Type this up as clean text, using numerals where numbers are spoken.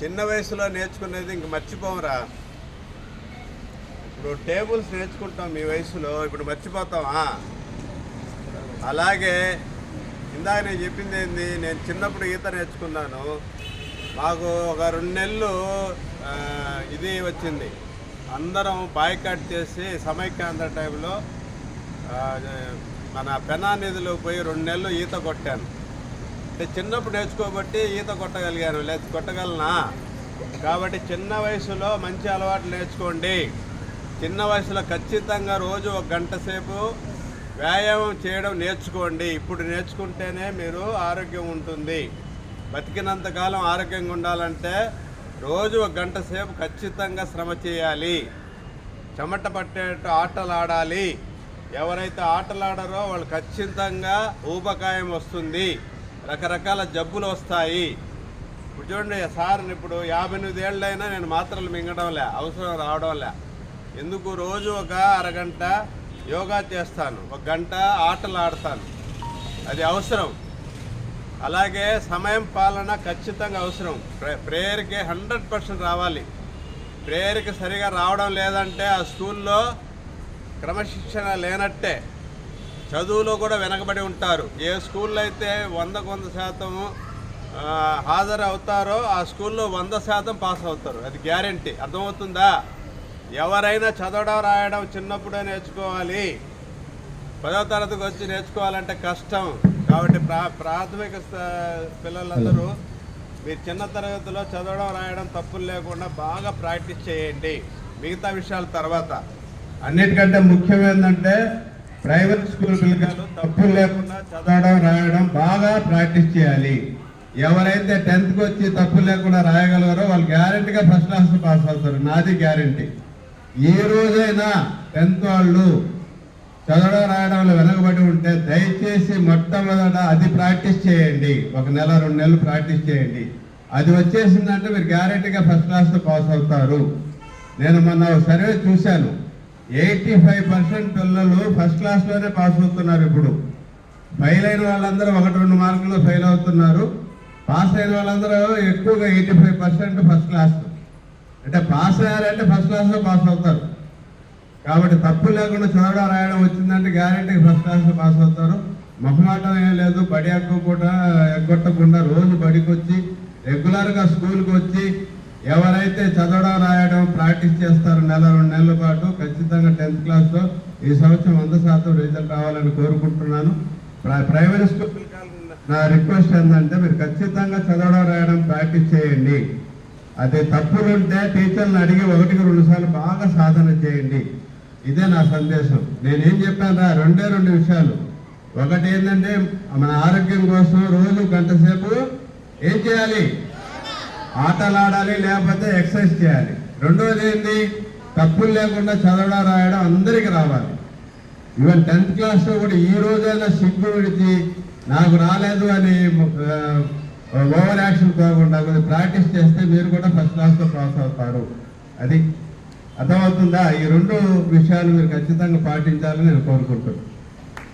చిన్న వయసులో నేర్చుకునేది ఇంక మర్చిపోమరా. ఇప్పుడు టేబుల్స్ నేర్చుకుంటాం మీ వయసులో, ఇప్పుడు మర్చిపోతామా? అలాగే ఇందాక నేను చెప్పింది ఏంది, నేను చిన్నప్పుడు ఈత నేర్చుకున్నాను. మాకు ఒక 2 నెలలు ఇది వచ్చింది, అందరం బాయ్కాట్ చేసి సమైక్యాంధ్ర టైంలో మన పెనా నదిలో పోయి 2 నెలలు ఈత కొట్టాను. అంటే చిన్నప్పుడు నేర్చుకోబట్టి ఈత కొట్టగలిగాను, లేదా కొట్టగలనా? కాబట్టి చిన్న వయసులో మంచి అలవాట్లు నేర్చుకోండి. చిన్న వయసులో ఖచ్చితంగా రోజు 1 గంట సేపు వ్యాయామం చేయడం నేర్చుకోండి. ఇప్పుడు నేర్చుకుంటేనే మీరు ఆరోగ్యం ఉంటుంది. బతికినంతకాలం ఆరోగ్యంగా ఉండాలంటే రోజు 1 గంట సేపు ఖచ్చితంగా శ్రమ చేయాలి. చెమట పట్టేట్టు ఆటలు ఆడాలి. ఎవరైతే ఆటలు ఆడారో వాళ్ళు ఖచ్చితంగా ఊబకాయం వస్తుంది, రకరకాల జబ్బులు వస్తాయి. ఇప్పుడు చూడండి సార్, ఇప్పుడు 58 ఏళ్ళైనా నేను మాత్రలు మింగడంలే, అవసరం రావడంలే. ఎందుకు? రోజు ఒక అరగంట యోగా చేస్తాను, 1 గంట ఆటలు ఆడతాను, అది అవసరం. అలాగే సమయం పాలన ఖచ్చితంగా అవసరం. ప్రేయర్కి 100% రావాలి. ప్రేయర్కి సరిగా రావడం లేదంటే ఆ స్కూల్లో క్రమశిక్షణ లేనట్టే, చదువులో కూడా వెనకబడి ఉంటారు. ఏ స్కూల్లో అయితే 100కు 100% హాజరు అవుతారో ఆ స్కూల్లో 100% పాస్ అవుతారు, అది గ్యారెంటీ. అర్థమవుతుందా? ఎవరైనా చదవడం రాయడం చిన్నప్పుడే నేర్చుకోవాలి. 10వ తరగతికి వచ్చి నేర్చుకోవాలంటే కష్టం. కాబట్టి ప్రాథమిక పిల్లలందరూ మీరు చిన్న తరగతిలో చదవడం రాయడం తప్పులు లేకుండా బాగా ప్రాక్టీస్ చేయండి. మిగతా విషయాల తర్వాత. అన్నిటికంటే ముఖ్యం ఏంటంటే ప్రైవేట్ స్కూల్ పిల్లలు తప్పులు లేకుండా చదవడం రాయడం బాగా ప్రాక్టీస్ చేయాలి. ఎవరైతే 10th వచ్చి తప్పులు లేకుండా రాయగలరో వాళ్ళు గ్యారెంటీగా ఫస్ట్ క్లాస్ పాస్ అవుతారు, నాది గ్యారెంటీ. ఏ రోజైనా 10th వాళ్ళు చదవడం రాయడంలో వెనకబడి ఉంటే దయచేసి మొట్టమొదట అది ప్రాక్టీస్ చేయండి. 1 నెల 2 నెలలు ప్రాక్టీస్ చేయండి. అది వచ్చేసిందంటే మీరు గ్యారెంటీగా ఫస్ట్ క్లాస్తో పాస్ అవుతారు. నేను మొన్న సర్వే చూశాను, 85% పిల్లలు ఫస్ట్ క్లాస్లోనే పాస్ అవుతున్నారు. ఇప్పుడు ఫెయిల్ అయిన వాళ్ళందరూ 1-2 మార్కులు ఫెయిల్ అవుతున్నారు. పాస్ అయిన వాళ్ళందరూ ఎక్కువగా 85% ఫస్ట్ క్లాస్. అంటే పాస్ అయ్యారంటే ఫస్ట్ క్లాస్లో పాస్ అవుతారు. కాబట్టి తప్పు లేకుండా చదవడం రాయడం వచ్చిందంటే గ్యారెంటీ ఫస్ట్ క్లాస్లో పాస్ అవుతారు. మొహమాటం ఏం లేదు, బడి ఎగ్గొట్టకుండా రోజు బడికి వచ్చి రెగ్యులర్గా స్కూల్కి వచ్చి ఎవరైతే చదవడం రాయడం ప్రాక్టీస్ చేస్తారో 1-2 నెలల పాటు ఖచ్చితంగా 10th క్లాస్లో ఈ సంవత్సరం 100% రిజల్ట్ రావాలని కోరుకుంటున్నాను. ప్రైమరీ స్కూల్ నా రిక్వెస్ట్ ఏంటంటే మీరు ఖచ్చితంగా చదవడం రాయడం ప్రాక్టీస్ చేయండి. అదే తప్పులుంటే టీచర్లను అడిగి 1-2 సార్లు బాగా సాధన చేయండి. ఇదే నా సందేశం. నేనేం చెప్పాను రా, 2 విషయాలు. ఒకటి ఏంటంటే మన ఆరోగ్యం కోసం రోజు 1 గంట సేపు ఏం చేయాలి? ఆటలు ఆడాలి, లేకపోతే ఎక్సర్సైజ్ చేయాలి. రెండవది ఏంటి? తప్పులు లేకుండా చదవడం రాయడం అందరికీ రావాలి. ఈవెన్ 10th క్లాస్లో కూడా ఈ రోజైనా సిగ్గు విడిచి నాకు రాలేదు అని ఓవర్ యాక్షన్ కాకుండా కొద్దిగా ప్రాక్టీస్ చేస్తే మీరు కూడా ఫస్ట్ క్లాస్లో పాస్ అవుతారు. అది అర్థమవుతుందా? ఈ 2 విషయాలు మీరు ఖచ్చితంగా పాటించాలని నేను కోరుకుంటున్నాను.